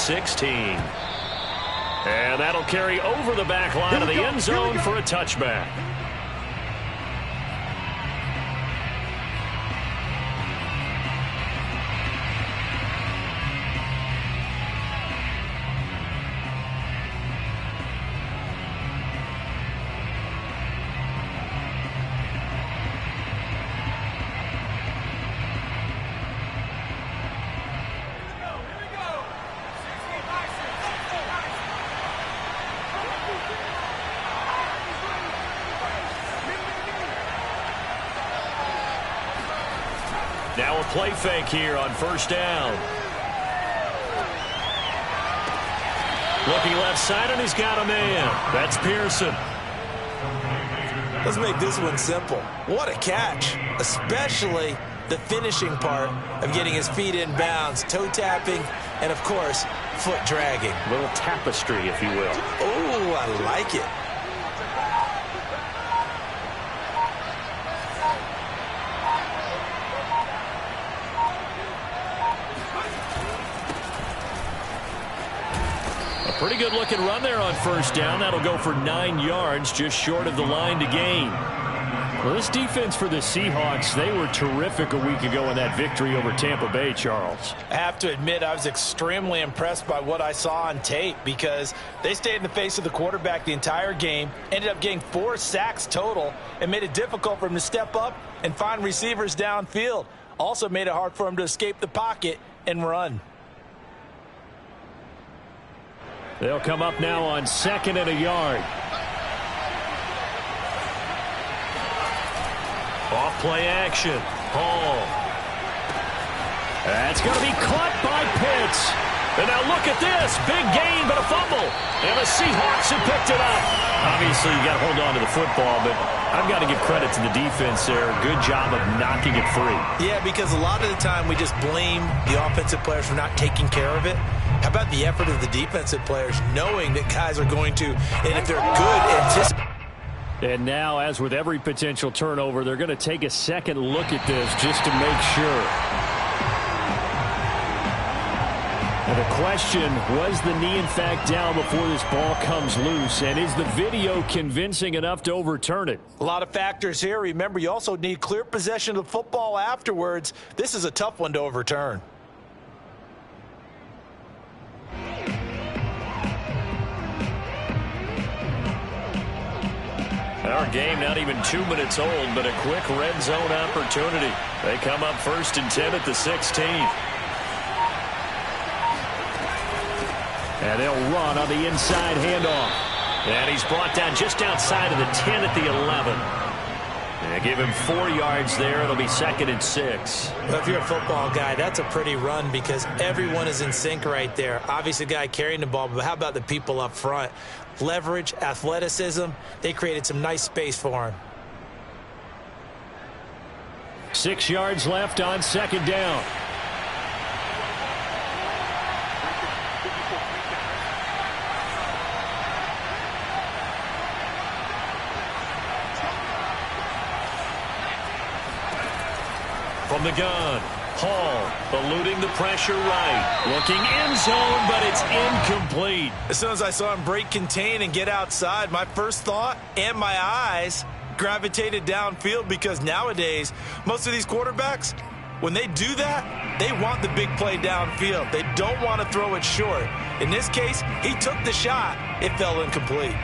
16. And that'll carry over the back line of the end zone for a touchback. Now a play fake here on first down. Looking left side, and he's got a man. That's Pearson. Let's make this one simple. What a catch, especially the finishing part of getting his feet in bounds, toe tapping, and, of course, foot dragging. A little tapestry, if you will. Oh, I like it. Pretty good looking run there on first down. That'll go for 9 yards, just short of the line to gain. Well, this defense for the Seahawks, they were terrific a week ago in that victory over Tampa Bay, Charles. I have to admit, I was extremely impressed by what I saw on tape because they stayed in the face of the quarterback the entire game, ended up getting 4 sacks total, and made it difficult for him to step up and find receivers downfield. Also made it hard for him to escape the pocket and run. They'll come up now on 2nd and a yard. Off play action. Hall. That's going to be caught by Pitts. And now look at this. Big gain, but a fumble. And the Seahawks have picked it up. Obviously, you got to hold on to the football, but I've got to give credit to the defense there. Good job of knocking it free. Yeah, because a lot of the time we just blame the offensive players for not taking care of it. How about the effort of the defensive players knowing that guys are going to, and if they're good, anticipate. And now, as with every potential turnover, they're going to take a second look at this just to make sure. And the question, was the knee in fact down before this ball comes loose? And is the video convincing enough to overturn it? A lot of factors here. Remember, you also need clear possession of the football afterwards. This is a tough one to overturn. Our game not even 2 minutes old, but a quick red zone opportunity. They come up 1st and 10 at the 16. And they'll run on the inside handoff. And he's brought down just outside of the 10 at the 11. And give him 4 yards there. It'll be 2nd and 6. Well, if you're a football guy, that's a pretty run because everyone is in sync right there. Obviously, the guy carrying the ball, but how about the people up front? Leverage, athleticism, they created some nice space for him. 6 yards left on 2nd down. From the gun, Hall eluding the pressure right. Looking end zone, but it's incomplete. As soon as I saw him break contain and get outside, my first thought and my eyes gravitated downfield because nowadays, most of these quarterbacks, when they do that, they want the big play downfield. They don't want to throw it short. In this case, he took the shot. It fell incomplete.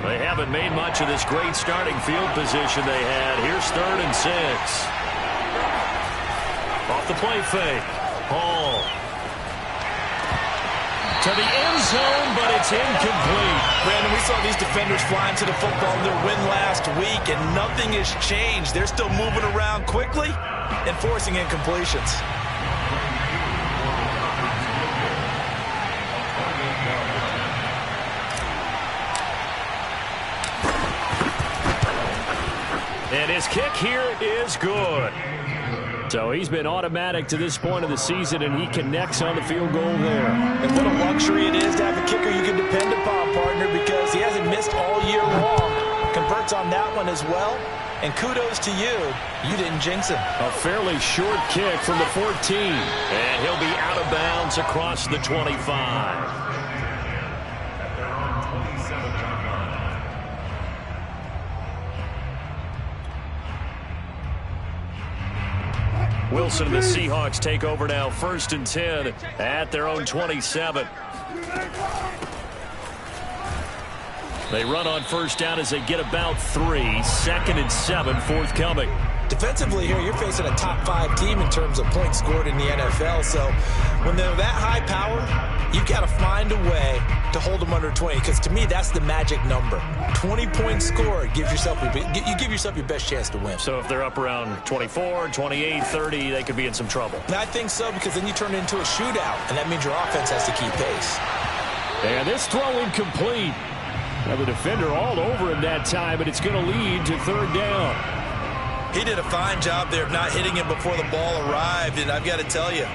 They haven't made much of this great starting field position they had. Here's 3rd and 6. Off the play fake. Hall. To the end zone, but it's incomplete. Brandon, we saw these defenders flying to the football in their win last week, and nothing has changed. They're still moving around quickly and forcing incompletions. And his kick here is good. So he's been automatic to this point of the season, and he connects on the field goal there. And what a luxury it is to have a kicker you can depend upon, partner, because he hasn't missed all year long. converts on that one as well. And kudos to you. You didn't jinx him. A fairly short kick from the 14. And he'll be out of bounds across the 25. Wilson and the Seahawks take over now, 1st and 10 at their own 27. They run on 1st down as they get about 3. 2nd and 7 forthcoming. Defensively here, you're facing a top 5 team in terms of points scored in the NFL. So when they're that high power, you've got to find a way to hold them under 20. Because to me, that's the magic number. 20 points scored gives yourself you give yourself your best chance to win. So if they're up around 24, 28, 30, they could be in some trouble. And I think so, because then you turn it into a shootout, and that means your offense has to keep pace. And this throw incomplete. Now the defender all over him that time, but it's going to lead to 3rd down. He did a fine job there of not hitting him before the ball arrived, and I've got to tell you,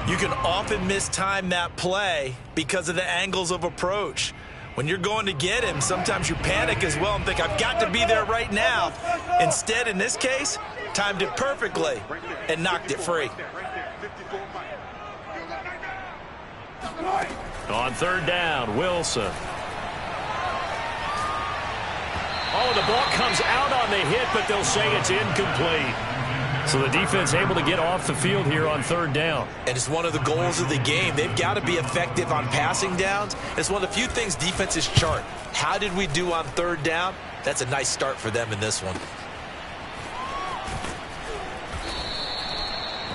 you can often mistime that play because of the angles of approach. When you're going to get him, sometimes you panic as well and think, I've got to be there right now. Instead, in this case, timed it perfectly and knocked it free. On 3rd down, Wilson. Oh, the ball comes out on the hit, but they'll say it's incomplete. So the defense able to get off the field here on 3rd down. And it's one of the goals of the game. They've got to be effective on passing downs. It's one of the few things defenses chart. How did we do on 3rd down? That's a nice start for them in this one.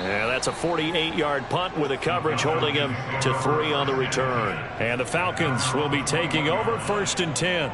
Yeah, that's a 48-yard punt with a coverage holding him to 3 on the return. And the Falcons will be taking over 1st and 10.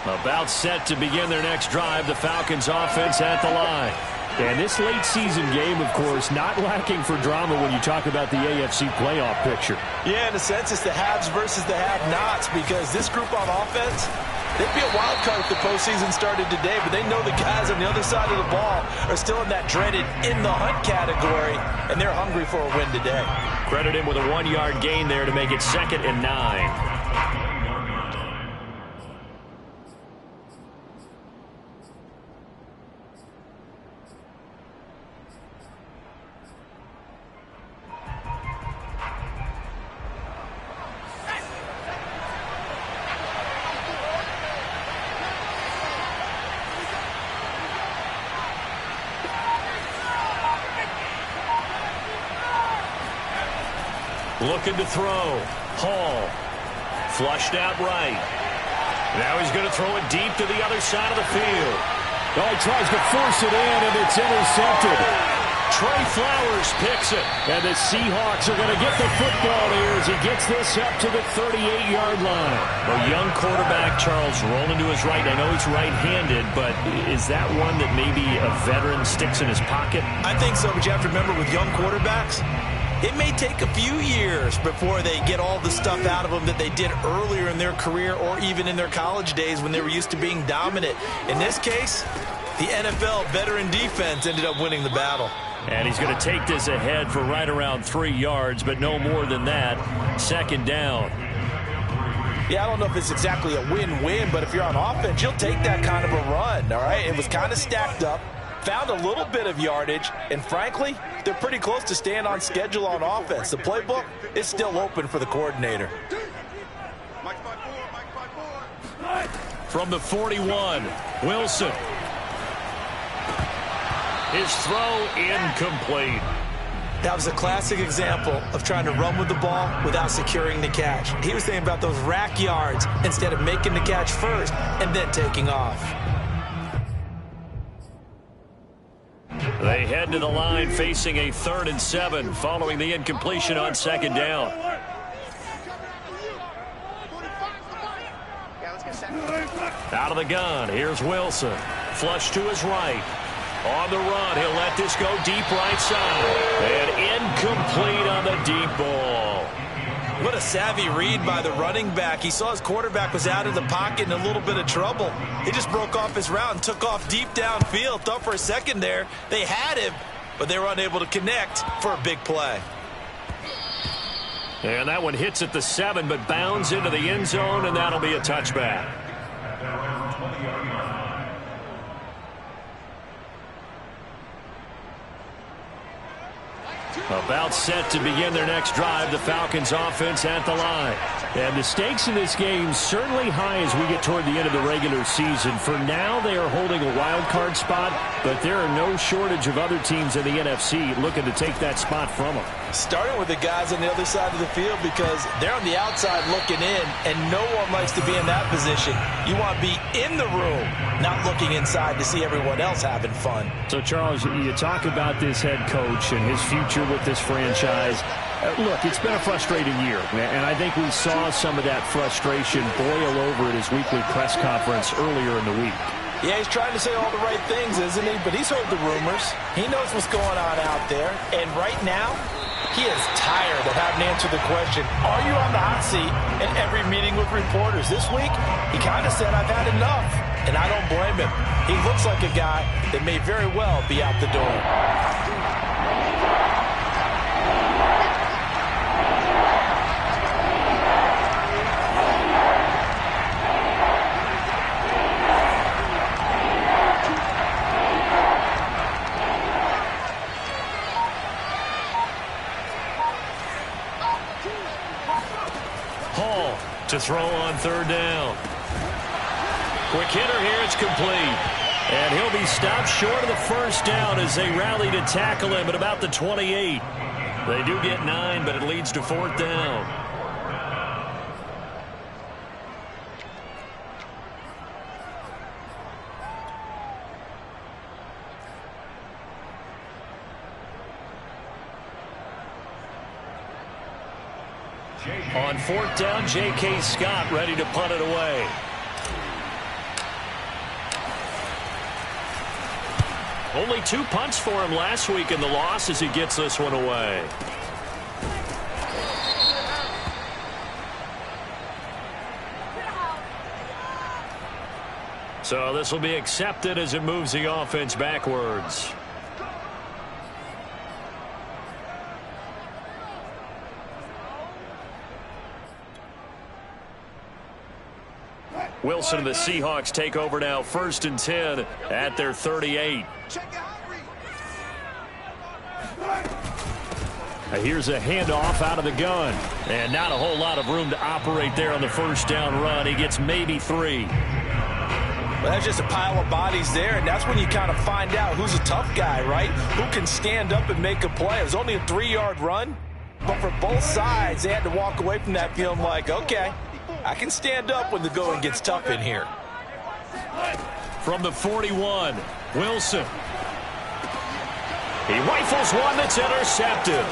About set to begin their next drive, the Falcons offense at the line. And this late season game, of course, not lacking for drama when you talk about the AFC playoff picture. Yeah, in a sense, it's the haves versus the have-nots, because this group on offense, they'd be a wild card if the postseason started today, but they know the guys on the other side of the ball are still in that dreaded in-the-hunt category, and they're hungry for a win today. Credit him with a 1-yard gain there to make it 2nd and 9. Looking to throw. Hall. Flushed out right. Now he's going to throw it deep to the other side of the field. Oh, he tries to force it in, and it's intercepted. Trey Flowers picks it. And the Seahawks are going to get the football here as he gets this up to the 38-yard line. A young quarterback, Charles, rolling to his right. I know he's right-handed, but is that one that maybe a veteran sticks in his pocket? I think so, but you have to remember with young quarterbacks, it may take a few years before they get all the stuff out of them that they did earlier in their career or even in their college days when they were used to being dominant. In this case, the NFL veteran defense ended up winning the battle. And he's going to take this ahead for right around 3 yards, but no more than that. 2nd down. Yeah, I don't know if it's exactly a win-win, but if you're on offense, you'll take that kind of a run, all right? It was kind of stacked up. Found a little bit of yardage, and frankly, they're pretty close to staying on schedule on offense. The playbook is still open for the coordinator. From the 41, Wilson. His throw incomplete. That was a classic example of trying to run with the ball without securing the catch. He was thinking about those rack yards instead of making the catch first and then taking off. They head to the line facing a 3rd and 7 following the incompletion on 2nd down. Out of the gun, here's Wilson. Flush to his right. On the run, he'll let this go deep right side. And incomplete on the deep ball. What a savvy read by the running back. He saw his quarterback was out of the pocket in a little bit of trouble. He just broke off his route and took off deep downfield. Thought for a second there they had him, but they were unable to connect for a big play. And that one hits at the 7, but bounds into the end zone, and that'll be a touchback. About set to begin their next drive, the Falcons offense at the line. And the stakes in this game certainly high as we get toward the end of the regular season. For now, they are holding a wild card spot, but there are no shortage of other teams in the NFC looking to take that spot from them. Starting with the guys on the other side of the field because they're on the outside looking in, and no one likes to be in that position. You want to be in the room, not looking inside to see everyone else having fun. So, Charles, you talk about this head coach and his future with this franchise. Look, it's been a frustrating year, and I think we saw some of that frustration boil over at his weekly press conference earlier in the week. Yeah, he's trying to say all the right things, isn't he? But he's heard the rumors. He knows what's going on out there. And right now, he is tired of having to answer the question, are you on the hot seat in every meeting with reporters? This week, he kind of said, I've had enough. And I don't blame him. He looks like a guy that may very well be out the door. To throw on third down. Quick hitter here, it's complete. And he'll be stopped short of the first down as they rally to tackle him at about the 28. They do get 9, but it leads to fourth down. On fourth down, J.K. Scott ready to punt it away. Only 2 punts for him last week in the loss as he gets this one away. So this will be accepted as it moves the offense backwards. Wilson and the Seahawks take over now, 1st and 10 at their 38. Here's a handoff out of the gun. And not a whole lot of room to operate there on the first down run. He gets maybe 3. Well, that's just a pile of bodies there, and that's when you kind of find out who's a tough guy, right? Who can stand up and make a play. It was only a 3-yard run, but for both sides, they had to walk away from that feeling like, okay, I can stand up when the going gets tough in here. From the 41, Wilson. He rifles one that's intercepted.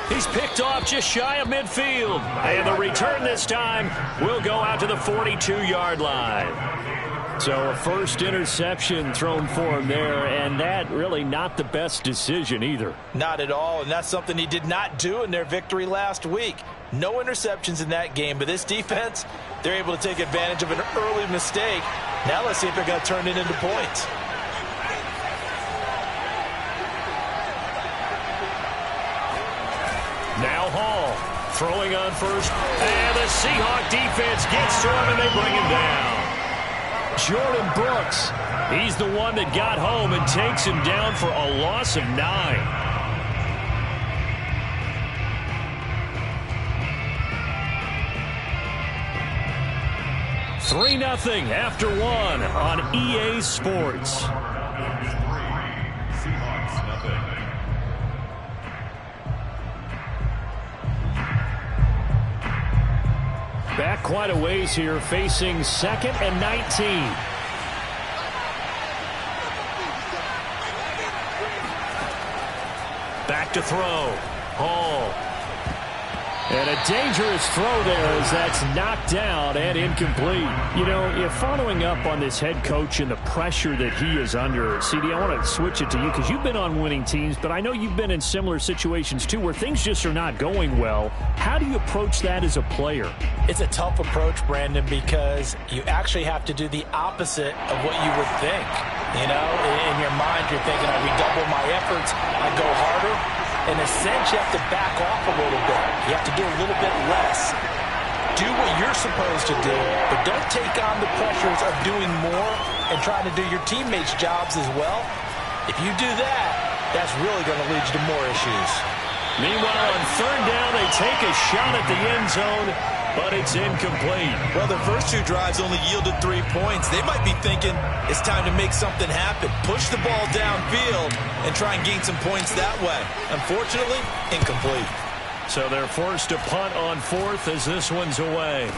He's picked off just shy of midfield. And the return this time will go out to the 42-yard line. So a first interception thrown for him there, and that really not the best decision either. Not at all, and that's something he did not do in their victory last week. No interceptions in that game, but this defense, they're able to take advantage of an early mistake. Now let's see if they're going to turn it into points. Now Hall throwing on first, and the Seahawk defense gets to him, and they bring him down. Jordan Brooks, he's the one that got home and takes him down for a loss of 9. 3-0 after 1 on EA Sports. Back quite a ways here, facing 2nd and 19. Back to throw. Hall. And a dangerous throw there as that's knocked down and incomplete. You know, following up on this head coach and the pressure that he is under, CD, I want to switch it to you because you've been on winning teams, but I know you've been in similar situations too where things just are not going well. How do you approach that as a player? It's a tough approach, Brandon, because you actually have to do the opposite of what you would think. You know, in your mind, you're thinking, I redouble my efforts, I go harder. In a sense, you have to back off a little bit. You have to do a little bit less. Do what you're supposed to do, but don't take on the pressures of doing more and trying to do your teammates' jobs as well. If you do that, that's really going to lead you to more issues. Meanwhile, on third down, they take a shot at the end zone, but it's incomplete. Well, their first two drives only yielded 3 points. They might be thinking it's time to make something happen. Push the ball downfield and try and gain some points that way. Unfortunately, incomplete. So they're forced to punt on fourth as this one's away.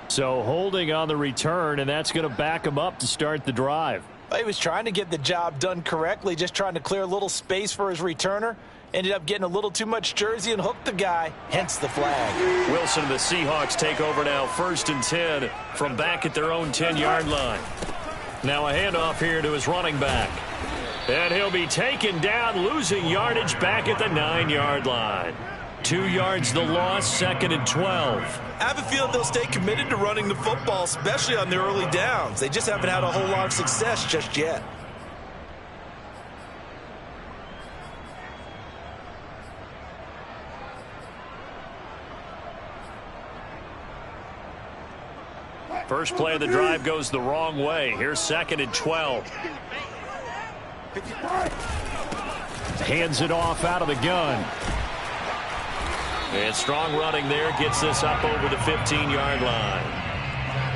So holding on the return, and that's going to back him up to start the drive. He was trying to get the job done correctly, just trying to clear a little space for his returner. Ended up getting a little too much jersey and hooked the guy, hence the flag. Wilson and the Seahawks take over now, 1st and 10 from back at their own 10-yard line. Now a handoff here to his running back. And he'll be taken down, losing yardage back at the 9-yard line. 2 yards the loss, 2nd and 12. I have a feeling they'll stay committed to running the football, especially on their early downs. They just haven't had a whole lot of success just yet. First play of the drive goes the wrong way. Here's 2nd and 12. Hands it off out of the gun. And strong running there gets this up over the 15-yard line.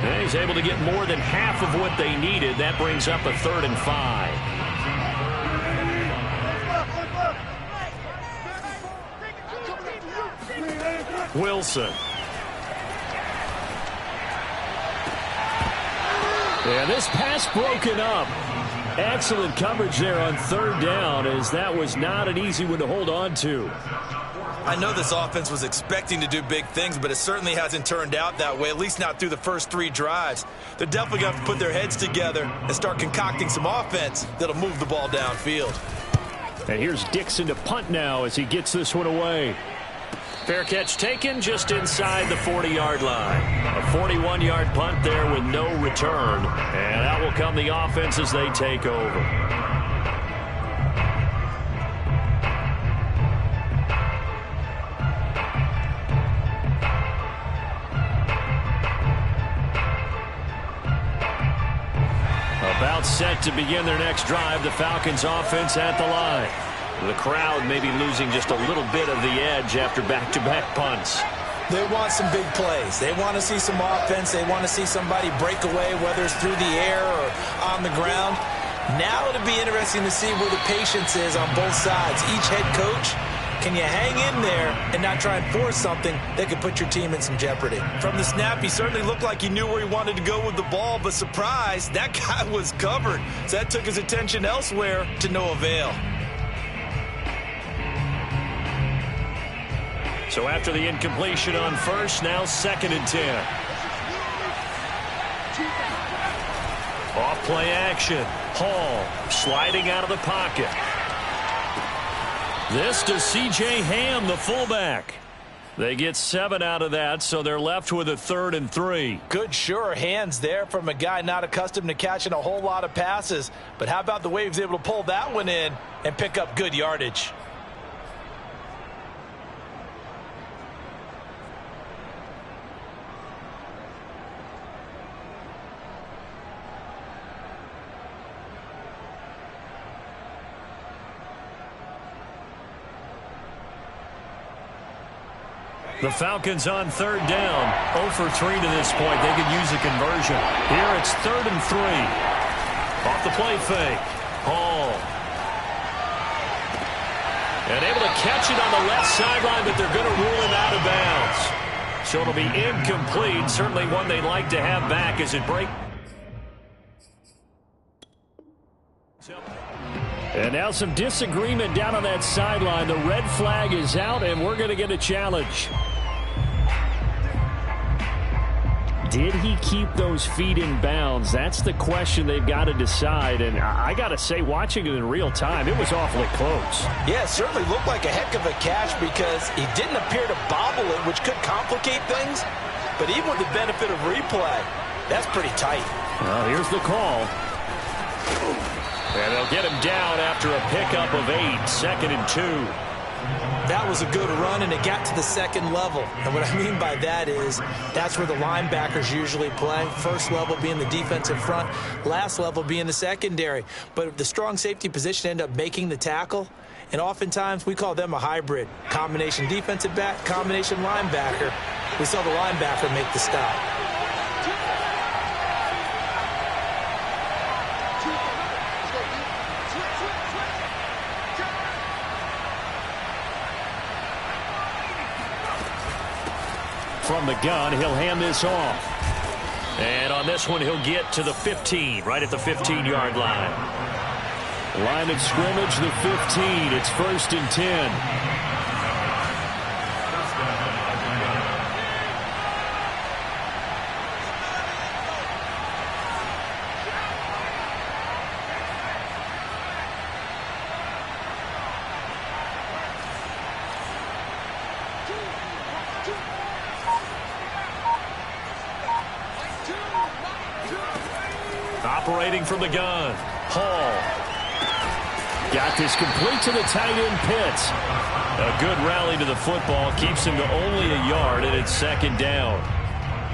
And he's able to get more than half of what they needed. That brings up a 3rd and 5. Wilson. And this pass broken up. Excellent coverage there on 3rd down, as that was not an easy one to hold on to. I know this offense was expecting to do big things, but it certainly hasn't turned out that way, at least not through the first 3 drives. They're definitely going to have to put their heads together and start concocting some offense that'll move the ball downfield. And here's Dixon to punt now as he gets this one away. Fair catch taken just inside the 40-yard line. A 41-yard punt there with no return. And out will come the offense as they take over. About set to begin their next drive, the Falcons offense at the line. The crowd maybe losing just a little bit of the edge after back-to-back punts. They want some big plays. They want to see some offense. They want to see somebody break away, whether it's through the air or on the ground. Now it'll be interesting to see where the patience is on both sides. Each head coach, can you hang in there and not try and force something that could put your team in some jeopardy? From the snap, he certainly looked like he knew where he wanted to go with the ball, but surprise, that guy was covered. So that took his attention elsewhere to no avail. So after the incompletion on first, now 2nd and 10. Off play action. Hall sliding out of the pocket. This to C.J. Ham, the fullback. They get 7 out of that, so they're left with a 3rd and 3. Good, sure hands there from a guy not accustomed to catching a whole lot of passes. But how about the way he was able to pull that one in and pick up good yardage? The Falcons on 3rd down. 0 for 3 to this point. They could use a conversion. Here it's 3rd and 3. Off the play fake. Hall. And able to catch it on the left sideline, but they're going to rule him out of bounds. So it'll be incomplete. Certainly one they'd like to have back as it breaks. And now some disagreement down on that sideline. The red flag is out, and we're going to get a challenge. Did he keep those feet in bounds? That's the question they've got to decide. And I got to say, watching it in real time, it was awfully close. Yeah, it certainly looked like a heck of a catch because he didn't appear to bobble it, which could complicate things. But even with the benefit of replay, that's pretty tight. Well, here's the call. And they'll get him down after a pickup of 8, 2nd and 2. That was a good run, and it got to the second level. And what I mean by that is that's where the linebackers usually play. First level being the defensive front, last level being the secondary. But the strong safety position ended up making the tackle, and oftentimes we call them a hybrid. Combination defensive back, combination linebacker. We saw the linebacker make the stop. From the gun, he'll hand this off. And on this one, he'll get to the 15, right at the 15-yard line. Line of scrimmage, the 15. It's 1st and 10. Operating from the gun, Hall. Got this complete to the tight end, Pitts. A good rally to the football keeps him to only a yard, and it's 2nd down.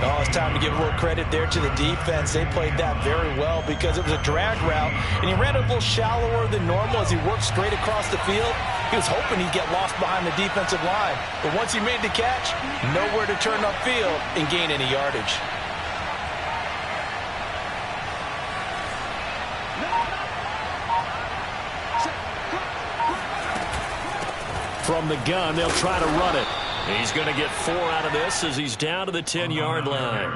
Oh, it's time to give a little credit there to the defense. They played that very well because it was a drag route, and he ran a little shallower than normal as he worked straight across the field. He was hoping he'd get lost behind the defensive line. But once he made the catch, nowhere to turn upfield and gain any yardage. From the gun, they'll try to run it. He's going to get 4 out of this as he's down to the 10-yard line.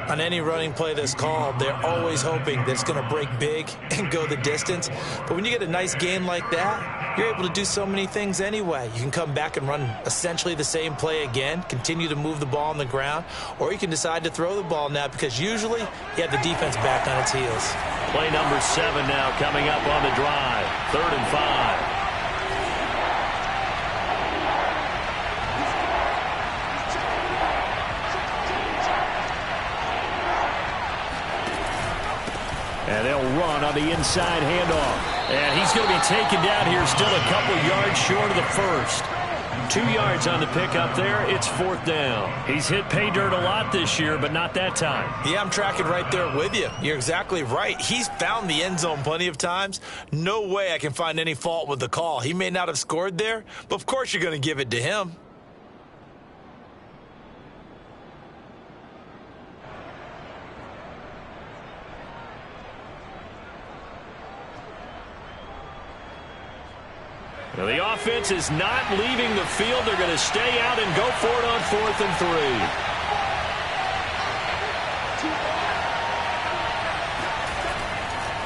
On any running play that's called, they're always hoping that it's going to break big and go the distance. But when you get a nice gain like that, you're able to do so many things anyway. You can come back and run essentially the same play again, continue to move the ball on the ground, or you can decide to throw the ball now because usually you have the defense back on its heels. Play number 7 now coming up on the drive. 3rd and 5. And they'll run on the inside handoff. And he's going to be taken down here, still a couple yards short of the first. 2 yards on the pickup there. It's 4th down. He's hit pay dirt a lot this year, but not that time. Yeah, I'm tracking right there with you. You're exactly right. He's found the end zone plenty of times. No way I can find any fault with the call. He may not have scored there, but of course you're going to give it to him. Now the offense is not leaving the field. They're going to stay out and go for it on 4th and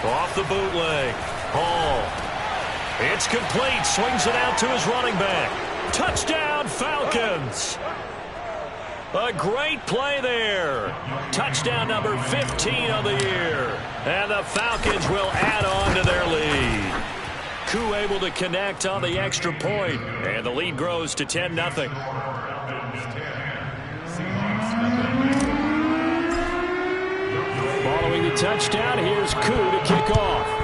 3. Off the bootleg. Hall. It's complete. Swings it out to his running back. Touchdown, Falcons. A great play there. Touchdown number 15 of the year. And the Falcons will add on to their lead. Koo able to connect on the extra point, and the lead grows to 10-0. Following the touchdown, here's Koo to kick off.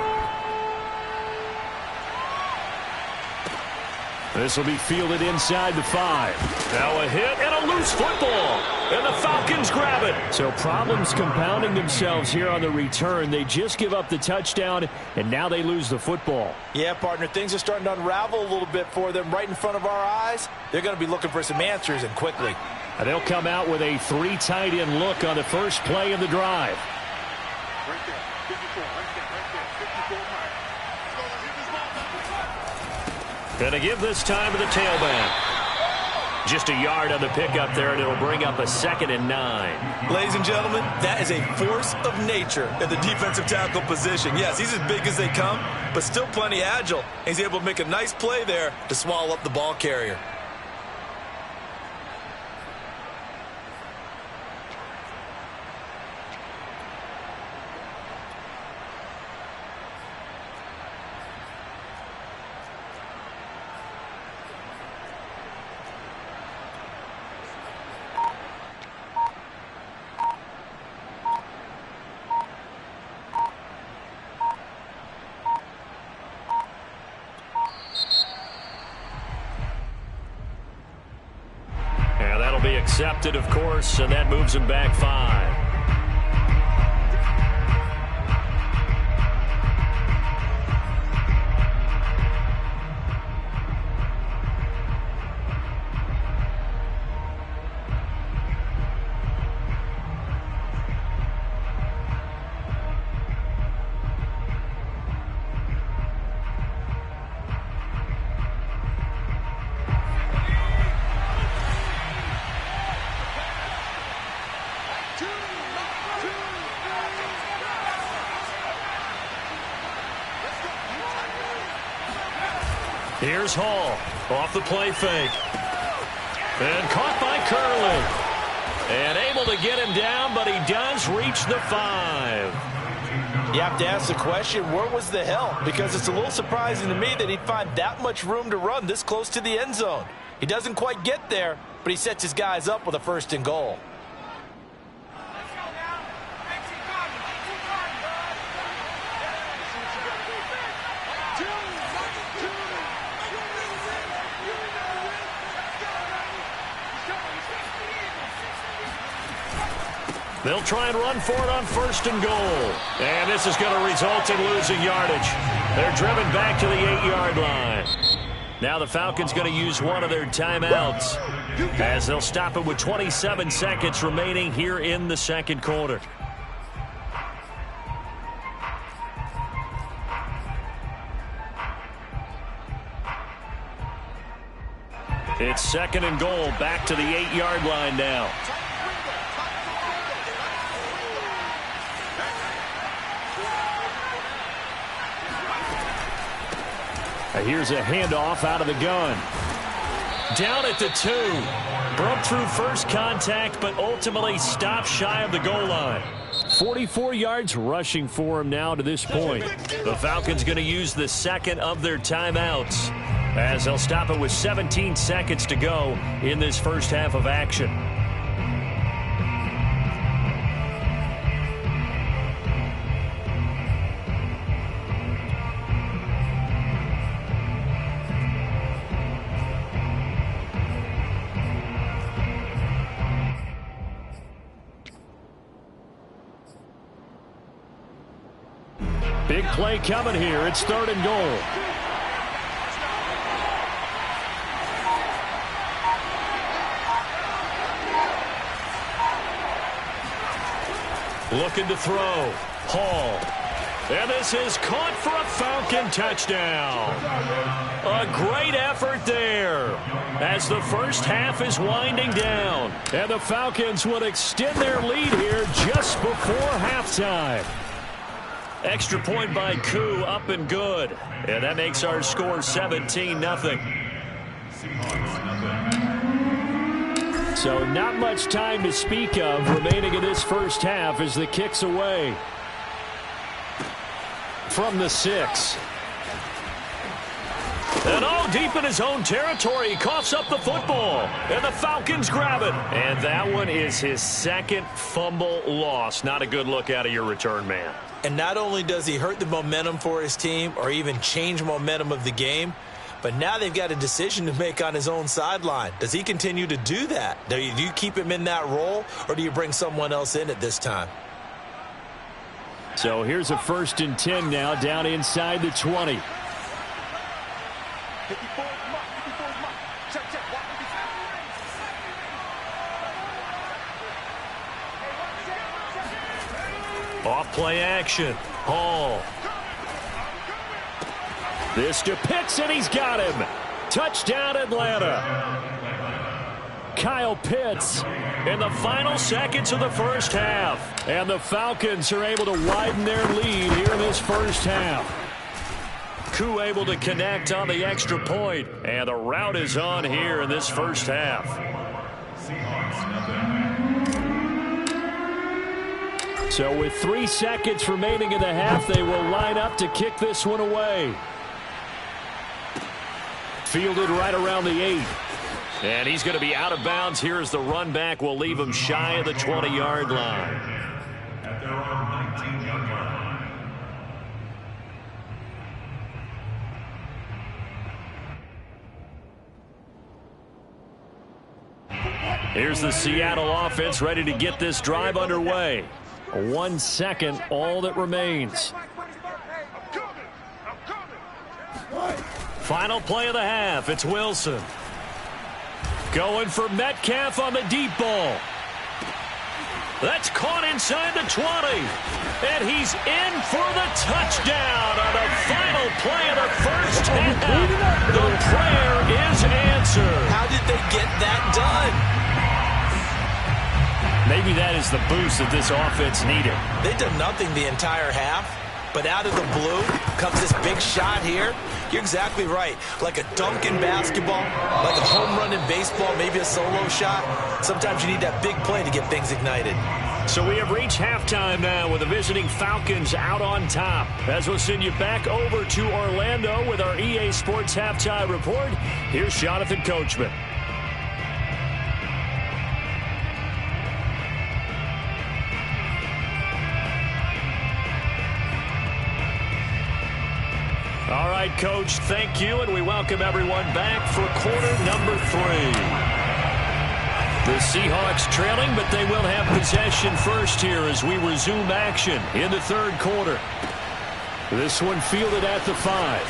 This will be fielded inside the 5. Now a hit and a loose football, and the Falcons grab it. So problems compounding themselves here on the return. They just give up the touchdown, and now they lose the football. Yeah, partner, things are starting to unravel a little bit for them right in front of our eyes. They're going to be looking for some answers, and quickly. And they'll come out with a 3 tight end look on the first play of the drive. Right there, 54, right there, 54 mark. Going to give this time to the tailback. Just a yard on the pickup there, and it'll bring up a 2nd and 9. Ladies and gentlemen, that is a force of nature at the defensive tackle position. Yes, he's as big as they come, but still plenty agile. He's able to make a nice play there to swallow up the ball carrier. Accepted, of course, and that moves him back 5. Here's Hall off the play fake. And caught by Curley. And able to get him down, but he does reach the 5. You have to ask the question, where was the help? Because it's a little surprising to me that he'd find that much room to run this close to the end zone. He doesn't quite get there, but he sets his guys up with a 1st and goal. They'll try and run for it on 1st and goal. And this is going to result in losing yardage. They're driven back to the 8-yard line. Now the Falcons going to use one of their timeouts as they'll stop it with 27 seconds remaining here in the 2nd quarter. It's 2nd and goal, back to the 8-yard line now. Here's a handoff out of the gun. Down at the 2. Broke through first contact, but ultimately stopped shy of the goal line. 44 yards rushing for him now to this point. The Falcons going to use the 2nd of their timeouts as they'll stop it with 17 seconds to go in this first half of action. Big play coming here. It's 3rd and goal. Looking to throw. Hall. And this is caught for a Falcon touchdown. A great effort there as the first half is winding down. And the Falcons will extend their lead here just before halftime. Extra point by Koo, up and good. And that makes our score 17-0. So not much time to speak of remaining in this first half as the kick's away. From the 6. And all deep in his own territory, he coughs up the football. And the Falcons grab it. And that one is his 2nd fumble loss. Not a good look out of your return man. And not only does he hurt the momentum for his team or even change momentum of the game, but now they've got a decision to make on his own sideline. Does he continue to do that? Do you keep him in that role, or do you bring someone else in at this time? So here's a 1st and 10 now, down inside the 20. Off play action. Hall. This to Pitts, and he's got him. Touchdown, Atlanta. Kyle Pitts in the final seconds of the first half. And the Falcons are able to widen their lead here in this first half. Koo able to connect on the extra point. And the route is on here in this first half. So with 3 seconds remaining in the half, they will line up to kick this one away. Fielded right around the 8. And he's going to be out of bounds here as the run back will leave him shy of the 20-yard line. At their own 19-yard line. Here's the Seattle offense ready to get this drive underway. 1 second, all that remains. Final play of the half. It's Wilson. Going for Metcalf on the deep ball. That's caught inside the 20. And he's in for the touchdown on the final play of the first half. The prayer is answered. How did they get that done? Maybe that is the boost that this offense needed. They did nothing the entire half, but out of the blue comes this big shot here. You're exactly right. Like a dunk in basketball, like a home run in baseball, maybe a solo shot. Sometimes you need that big play to get things ignited. So we have reached halftime now with the visiting Falcons out on top. As we'll send you back over to Orlando with our EA Sports Halftime Report, here's Jonathan Coachman. All right, Coach, thank you, and we welcome everyone back for quarter number 3. The Seahawks trailing, but they will have possession first here as we resume action in the third quarter. This one fielded at the 5.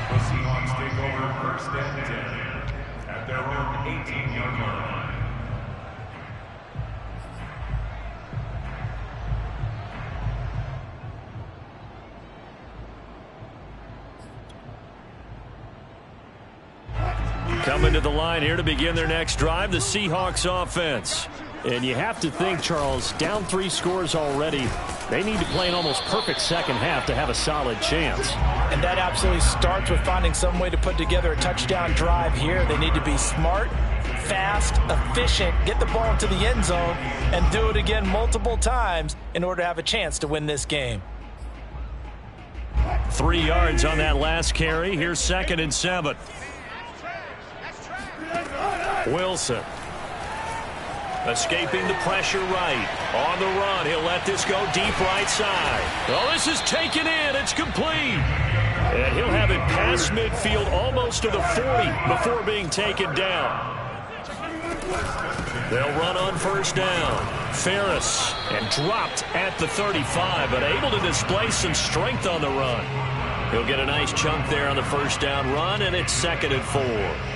The Seahawks take over first and 10 at their own 18-yard line. Coming to the line here to begin their next drive, the Seahawks offense. And you have to think, Charles, down 3 scores already. They need to play an almost perfect second half to have a solid chance. And that absolutely starts with finding some way to put together a touchdown drive here. They need to be smart, fast, efficient, get the ball into the end zone, and do it again multiple times in order to have a chance to win this game. 3 yards on that last carry. Here's 2nd and 7. Wilson. Escaping the pressure right. On the run, he'll let this go deep right side. Oh, this is taken in. It's complete. And he'll have it past midfield almost to the 40 before being taken down. They'll run on first down. Ferris, and dropped at the 35, but able to display some strength on the run. He'll get a nice chunk there on the first down run, and it's 2nd and 4.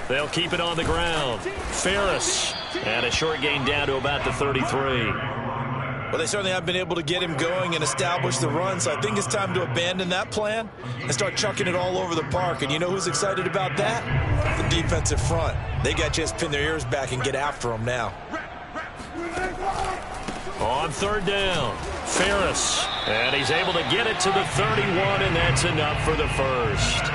They'll keep it on the ground. Ferris. And a short gain down to about the 33. Well, they certainly haven't been able to get him going and establish the run, so I think it's time to abandon that plan and start chucking it all over the park. And you know who's excited about that? The defensive front. They got to just pin their ears back and get after him now. On third down, Ferris. And he's able to get it to the 31, and that's enough for the first.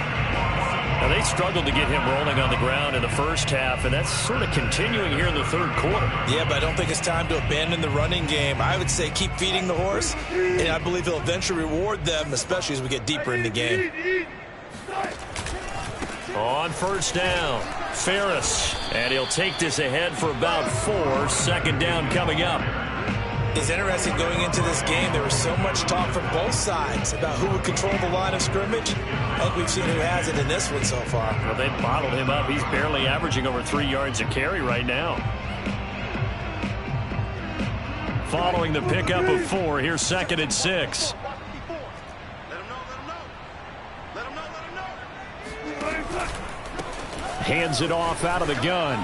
Now, they struggled to get him rolling on the ground in the first half, and that's sort of continuing here in the third quarter. Yeah, but I don't think it's time to abandon the running game. I would say keep feeding the horse, and I believe he'll eventually reward them, especially as we get deeper in the game. On first down, Ferris, and he'll take this ahead for about 4. 2nd down coming up. It's interesting going into this game. There was so much talk from both sides about who would control the line of scrimmage. I think we've seen who has it in this one so far. Well, they bottled him up. He's barely averaging over 3 yards a carry right now. Following the pickup of 4, here's 2nd and 6. Hands it off out of the gun.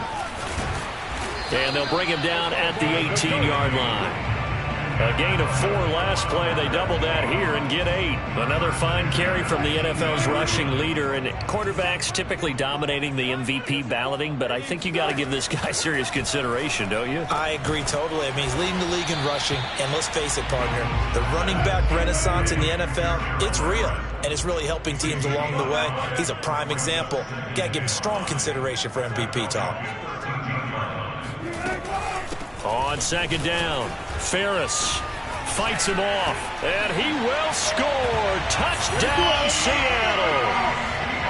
And they'll bring him down at the 18-yard line. A gain of 4 last play. They double that here and get 8. Another fine carry from the NFL's rushing leader. And quarterbacks typically dominating the MVP balloting, but I think you got to give this guy serious consideration, don't you? I agree totally. I mean, he's leading the league in rushing. And let's face it, partner, the running back renaissance in the NFL, it's real. And it's really helping teams along the way. He's a prime example. Got to give him strong consideration for MVP talk. On 2nd down, Ferris fights him off, and he will score. Touchdown, Seattle.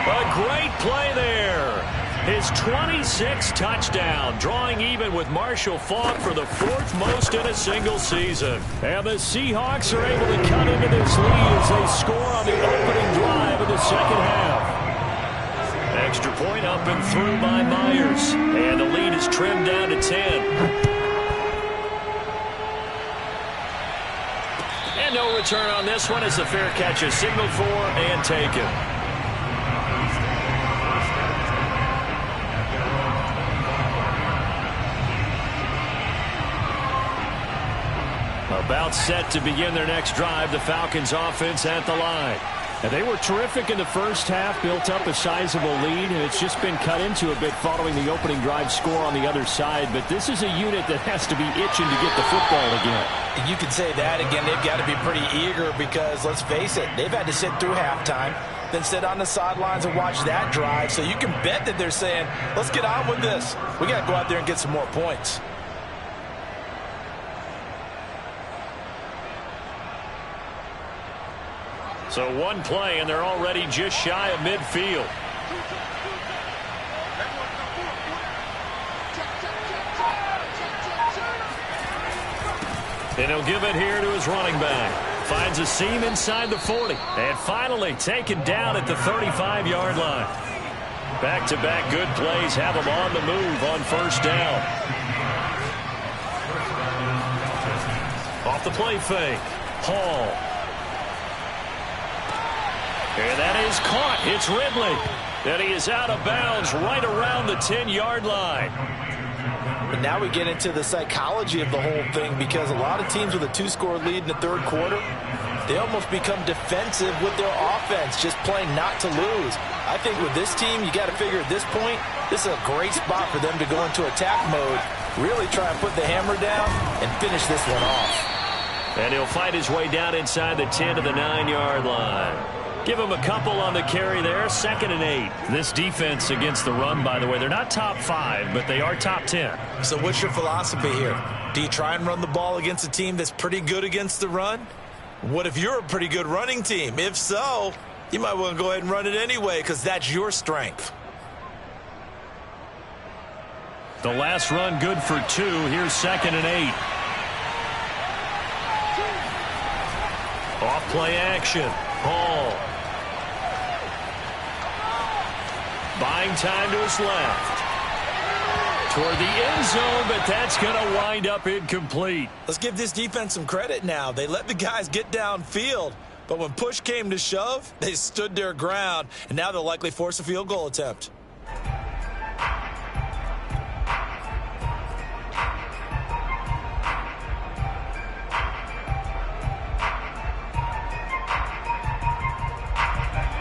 A great play there. His 26th touchdown, drawing even with Marshall Faulk for the 4th most in a single season. And the Seahawks are able to cut into this lead as they score on the opening drive of the second half. Extra point up and through by Myers. And the lead is trimmed down to 10. And no return on this one as the fair catch is signaled for and taken. About set to begin their next drive, the Falcons offense at the line. And they were terrific in the first half, built up a sizable lead, and it's just been cut into a bit following the opening drive score on the other side. But this is a unit that has to be itching to get the football again. You can say that again. They've got to be pretty eager because, let's face it, they've had to sit through halftime, then sit on the sidelines and watch that drive. So you can bet that they're saying, let's get on with this. We got to go out there and get some more points. So one play, and they're already just shy of midfield. And he'll give it here to his running back. Finds a seam inside the 40. And finally taken down at the 35-yard line. Back-to-back good plays have him on the move on first down. Off the play fake. Hall. And that is caught. It's Ridley. And he is out of bounds right around the 10-yard line. And now we get into the psychology of the whole thing because a lot of teams with a 2-score lead in the third quarter, they almost become defensive with their offense, just playing not to lose. I think with this team, you got to figure at this point, this is a great spot for them to go into attack mode, really try and put the hammer down and finish this one off. And he'll fight his way down inside the 10 to the 9-yard line. Give him a couple on the carry there. 2nd and 8. This defense against the run, by the way, they're not top 5, but they are top 10. So what's your philosophy here? Do you try and run the ball against a team that's pretty good against the run? What if you're a pretty good running team? If so, you might want to go ahead and run it anyway because that's your strength. The last run good for 2. Here's 2nd and 8. Off play action. Hall. Buying time to his left. Toward the end zone, but that's going to wind up incomplete. Let's give this defense some credit now. They let the guys get downfield, but when push came to shove, they stood their ground, and now they'll likely force a field goal attempt.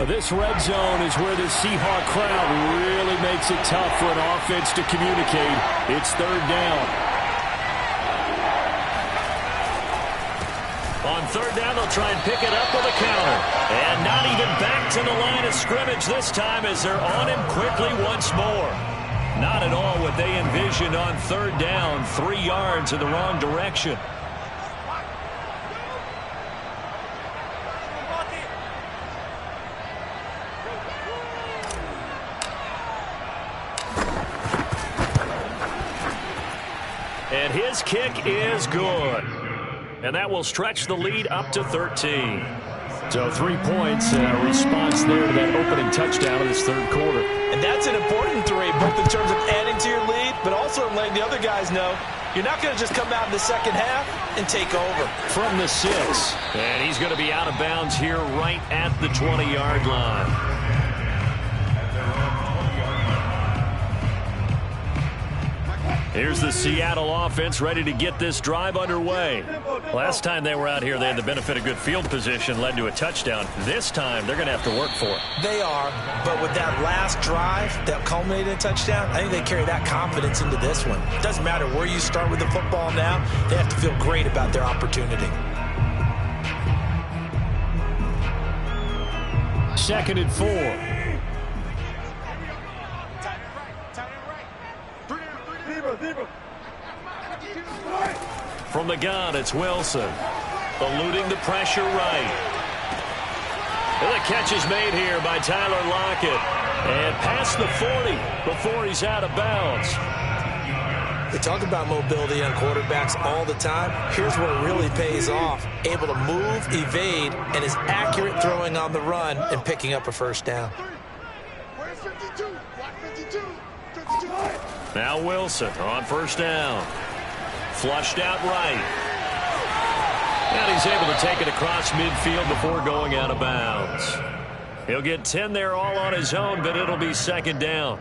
This red zone is where the Seahawk crowd really makes it tough for an offense to communicate. It's 3rd down. On 3rd down, they'll try and pick it up with a counter. And not even back to the line of scrimmage this time as they're on him quickly once more. Not at all what they envisioned on 3rd down. 3 yards in the wrong direction. And his kick is good. And that will stretch the lead up to 13. So 3 points and a response there to that opening touchdown in this third quarter. And that's an important 3, both in terms of adding to your lead, but also letting the other guys know you're not going to just come out in the second half and take over. From the 6. And he's going to be out of bounds here right at the 20-yard line. Here's the Seattle offense ready to get this drive underway. Last time they were out here, they had the benefit of good field position, led to a touchdown. This time, they're going to have to work for it. They are, but with that last drive that culminated in a touchdown, I think they carry that confidence into this one. It doesn't matter where you start with the football now. They have to feel great about their opportunity. 2nd and 4. From the gun, it's Wilson. Eluding the pressure right. And the catch is made here by Tyler Lockett. And past the 40 before he's out of bounds. We talk about mobility on quarterbacks all the time. Here's where it really pays off. Able to move, evade, and is accurate throwing on the run and picking up a first down. Now Wilson on first down. Flushed out right. And he's able to take it across midfield before going out of bounds. He'll get 10 there all on his own, but it'll be second down.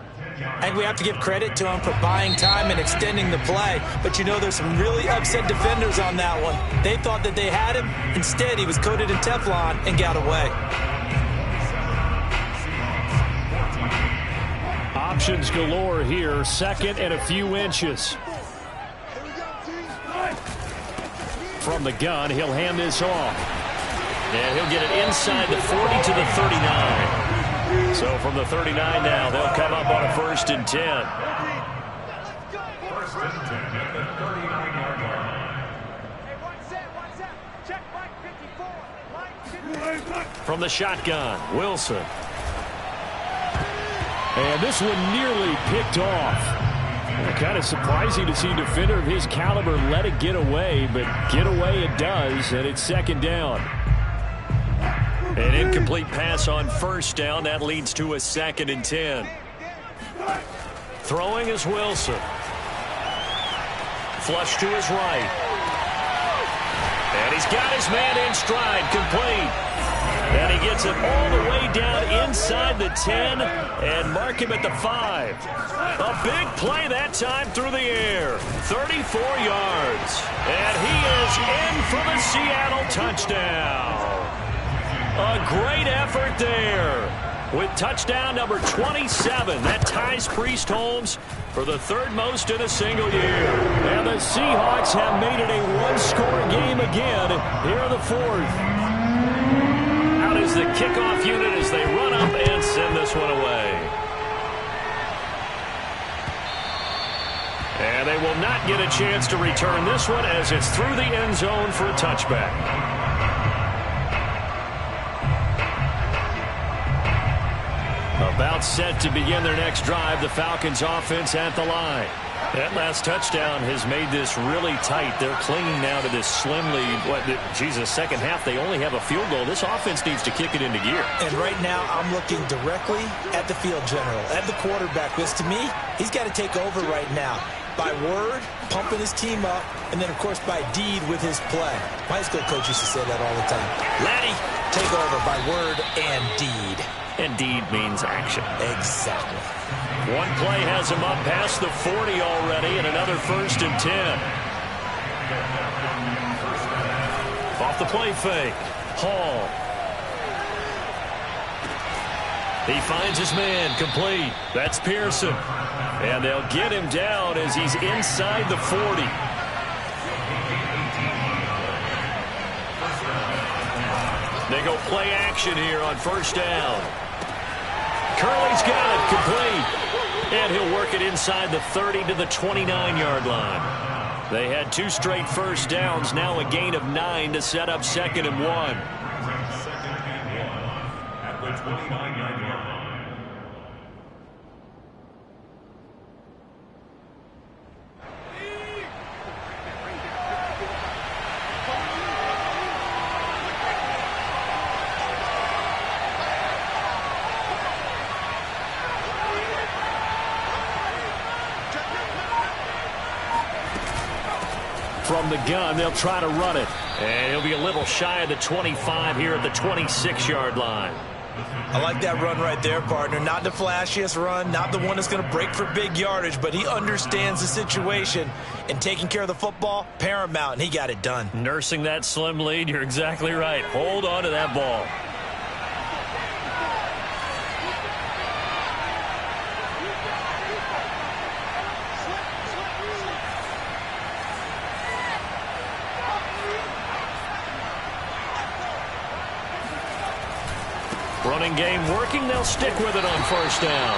And we have to give credit to him for buying time and extending the play. But, you know, there's some really upset defenders on that one. They thought that they had him. Instead, he was coated in Teflon and got away. Options galore here. Second and a few inches. From the gun, he'll hand this off. And he'll get it inside the 40 to the 39. So from the 39 now, they'll come up on a 1st and 10. 1st and 10 at the 39-yard line. From the shotgun, Wilson. And this one nearly picked off. Kind of surprising to see a defender of his caliber let it get away, but get away it does, and it's second down. An incomplete pass on first down. That leads to a 2nd and 10. Throwing is Wilson. Flush to his right. And he's got his man in stride, complete. And he gets it all the way down inside the 10 and mark him at the 5. A big play that time through the air. 34 yards. And he is in for the Seattle touchdown. A great effort there with touchdown number 27. That ties Priest Holmes for the 3rd most in a single year. And the Seahawks have made it a one-score game again here in the 4th. Out is the kickoff unit as they run up and send this one away. And they will not get a chance to return this one as it's through the end zone for a touchback. About set to begin their next drive, the Falcons offense at the line. That last touchdown has made this really tight. They're clinging now to this slim lead. Second half, they only have a field goal. This offense needs to kick it into gear. And right now, I'm looking directly at the field general, at the quarterback, because to me, he's got to take over right now. By word, pumping his team up, and then, of course, by deed with his play. My high school coach used to say that all the time. Laddie, take over by word and deed. And deed means action. Exactly. One play has him up past the 40 already, and another 1st and 10. Off the play fake. Hall. He finds his man, complete. That's Pearson. And they'll get him down as he's inside the 40. They go play action here on first down. Curley's got it, complete. And he'll work it inside the 30 to the 29-yard line. They had 2 straight first downs, now a gain of 9 to set up 2nd and 1. 2nd and 1 at the 29-yard line. From the gun, they'll try to run it. And he'll be a little shy of the 25 here at the 26-yard line. I like that run right there, partner. Not the flashiest run, not the one that's going to break for big yardage, but he understands the situation, and taking care of the football, paramount, and he got it done. Nursing that slim lead, you're exactly right. Hold on to that ball. Running game working. They'll stick with it on first down.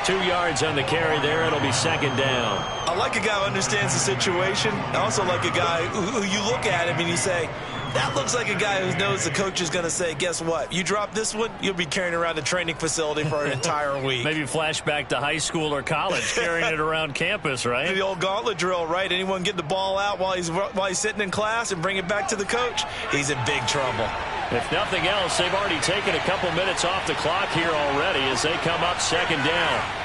2 yards on the carry there. It'll be 2nd down. I like a guy who understands the situation. I also like a guy who you look at him and you say, That looks like a guy who knows the coach is going to say, guess what? You drop this one, you'll be carrying around the training facility for an entire week. Maybe flashback to high school or college, carrying it around campus, right? The old gauntlet drill, right? Anyone get the ball out while he's sitting in class and bring it back to the coach? He's in big trouble. If nothing else, they've already taken a couple minutes off the clock here already as they come up second down.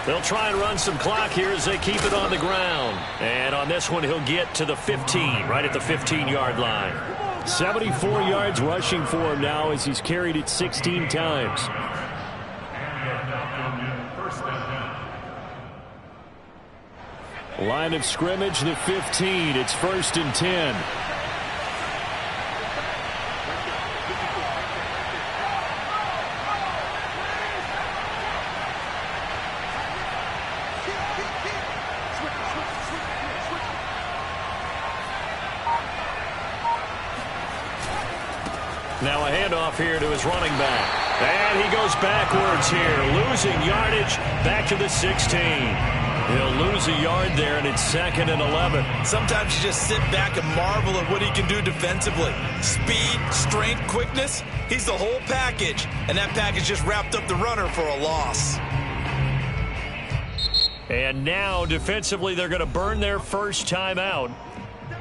They'll try and run some clock here as they keep it on the ground. And on this one, he'll get to the 15, right at the 15-yard line. 74 yards rushing for him now as he's carried it 16 times. Line of scrimmage, the 15. It's 1st and 10. Now a handoff here to his running back. And he goes backwards here, losing yardage back to the 16. He'll lose a yard there, and it's 2nd and 11. Sometimes you just sit back and marvel at what he can do defensively. Speed, strength, quickness, he's the whole package. And that package just wrapped up the runner for a loss. And now, defensively, they're going to burn their first timeout.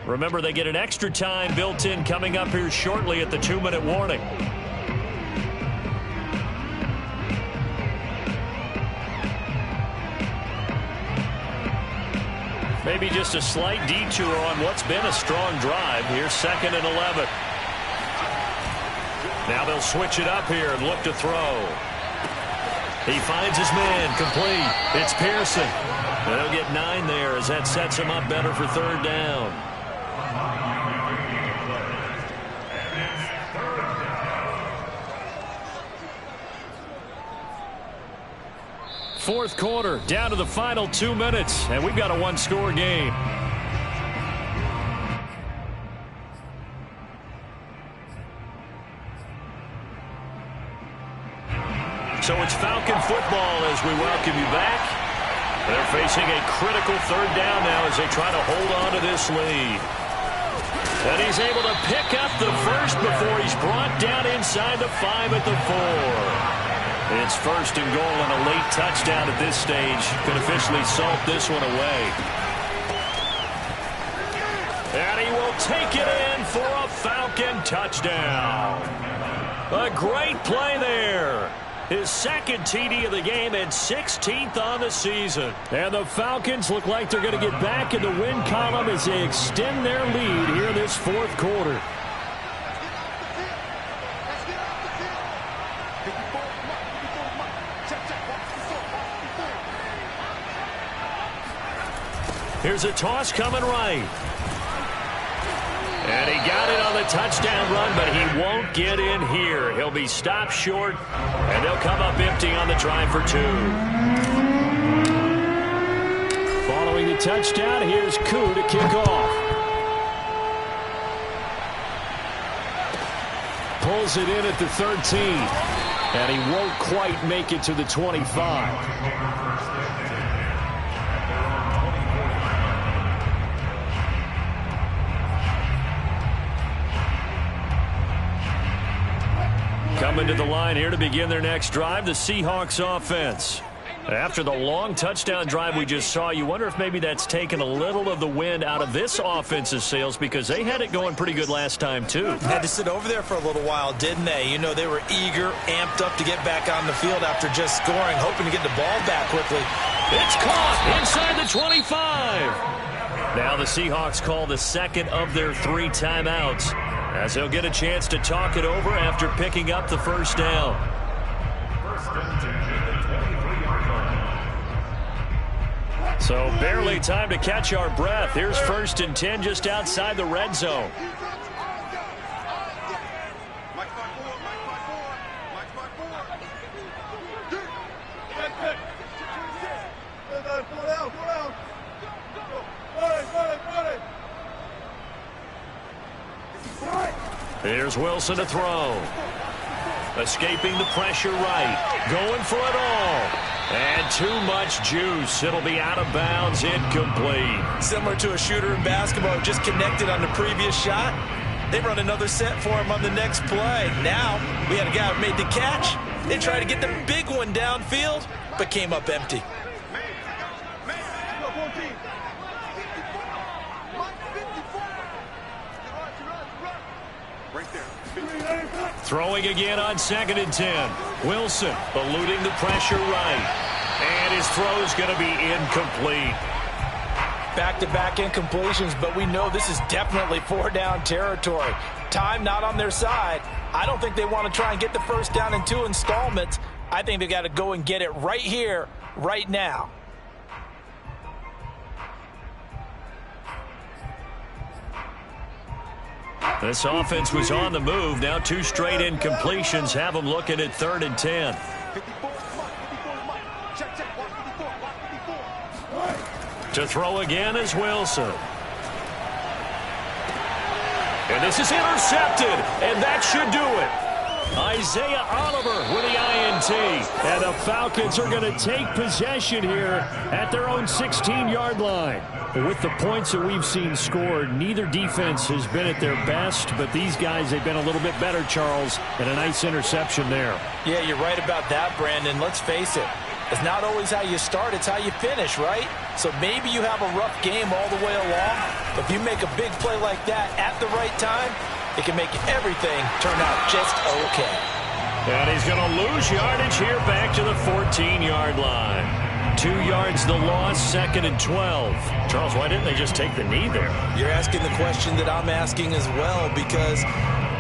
Remember, they get an extra time built in coming up here shortly at the 2-minute warning. Maybe just a slight detour on what's been a strong drive. Here's 2nd and 11. Now they'll switch it up here and look to throw. He finds his man, complete. It's Pearson. They'll get 9 there as that sets him up better for 3rd down. Fourth quarter, down to the final 2 minutes, and we've got a one-score game. So it's Falcon football as we welcome you back. They're facing a critical 3rd down now as they try to hold on to this lead. And he's able to pick up the first before he's brought down inside the 5 at the 4. It's 1st and goal and a late touchdown at this stage could officially salt this one away. And he will take it in for a Falcon touchdown. A great play there. His 2nd TD of the game and 16th on the season. And the Falcons look like they're going to get back in the win column as they extend their lead here this 4th quarter. Here's a toss coming right. And he got it on the touchdown run, but he won't get in here. He'll be stopped short, and they'll come up empty on the try for 2. Following the touchdown, here's Koo to kick off. Pulls it in at the 13, and he won't quite make it to the 25. Coming to the line here to begin their next drive, the Seahawks offense. After the long touchdown drive we just saw, you wonder if maybe that's taken a little of the wind out of this offense's sails because they had it going pretty good last time, too. Had to sit over there for a little while, didn't they? You know, they were eager, amped up to get back on the field after just scoring, hoping to get the ball back quickly. It's caught inside the 25. Now the Seahawks call the 2nd of their 3 timeouts, as they'll get a chance to talk it over after picking up the 1st down. So barely time to catch our breath. Here's 1st and 10 just outside the red zone. Here's Wilson to throw. Escaping the pressure right. Going for it all. And too much juice. It'll be out of bounds, incomplete. Similar to a shooter in basketball who just connected on the previous shot. They run another set for him on the next play. Now, we had a guy who made the catch. They tried to get the big one downfield, but came up empty. Throwing again on 2nd and 10. Wilson eluding the pressure right. And his throw's going to be incomplete. Back-to-back incompletions, but we know this is definitely 4-down territory. Time not on their side. I don't think they want to try and get the first down in 2 installments. I think they got to go and get it right here, right now. This offense was on the move. Now 2 straight incompletions have them looking at 3rd and 10. To throw again is Wilson. And this is intercepted, and that should do it. Isaiah Oliver with the INT. And the Falcons are going to take possession here at their own 16-yard line. With the points that we've seen scored, neither defense has been at their best, but these guys, they've been a little bit better, Charles, and a nice interception there. Yeah, you're right about that, Brandon. Let's face it. It's not always how you start, it's how you finish, right? So maybe you have a rough game all the way along, but if you make a big play like that at the right time, it can make everything turn out just okay. And he's going to lose yardage here back to the 14-yard line. 2 yards the loss, 2nd and 12. Charles, why didn't they just take the knee there? You're asking the question that I'm asking as well, because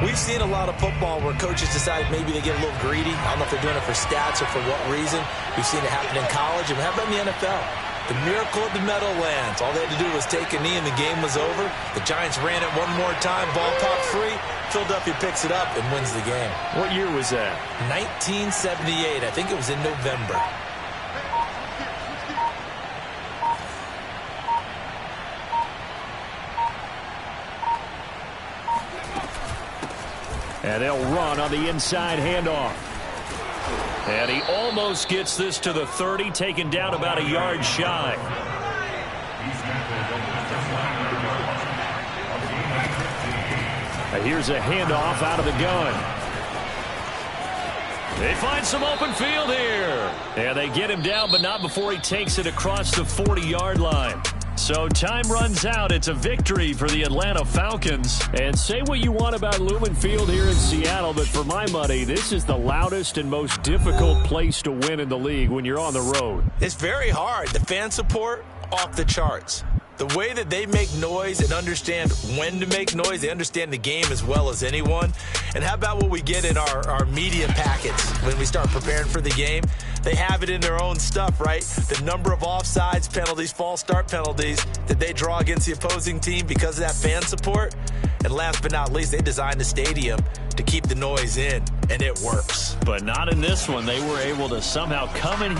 we've seen a lot of football where coaches decide maybe they get a little greedy. I don't know if they're doing it for stats or for what reason. We've seen it happen in college, and how about in the NFL? The miracle of the Meadowlands. All they had to do was take a knee, and the game was over. The Giants ran it one more time, ball popped free. Philadelphia picks it up and wins the game. What year was that? 1978. I think it was in November. And they'll run on the inside handoff. And he almost gets this to the 30, taken down about a yard shy. And here's a handoff out of the gun. They find some open field here. And they get him down, but not before he takes it across the 40-yard line. So time runs out. It's a victory for the Atlanta Falcons. And say what you want about Lumen Field here in Seattle, but for my money, this is the loudest and most difficult place to win in the league when you're on the road. It's very hard. The fan support, off the charts. The way that they make noise and understand when to make noise, they understand the game as well as anyone. And how about what we get in our media packets when we start preparing for the game? They have it in their own stuff, right? The number of offsides penalties, false start penalties that they draw against the opposing team because of that fan support. And last but not least, they designed the stadium to keep the noise in, and it works. But not in this one. They were able to somehow come in here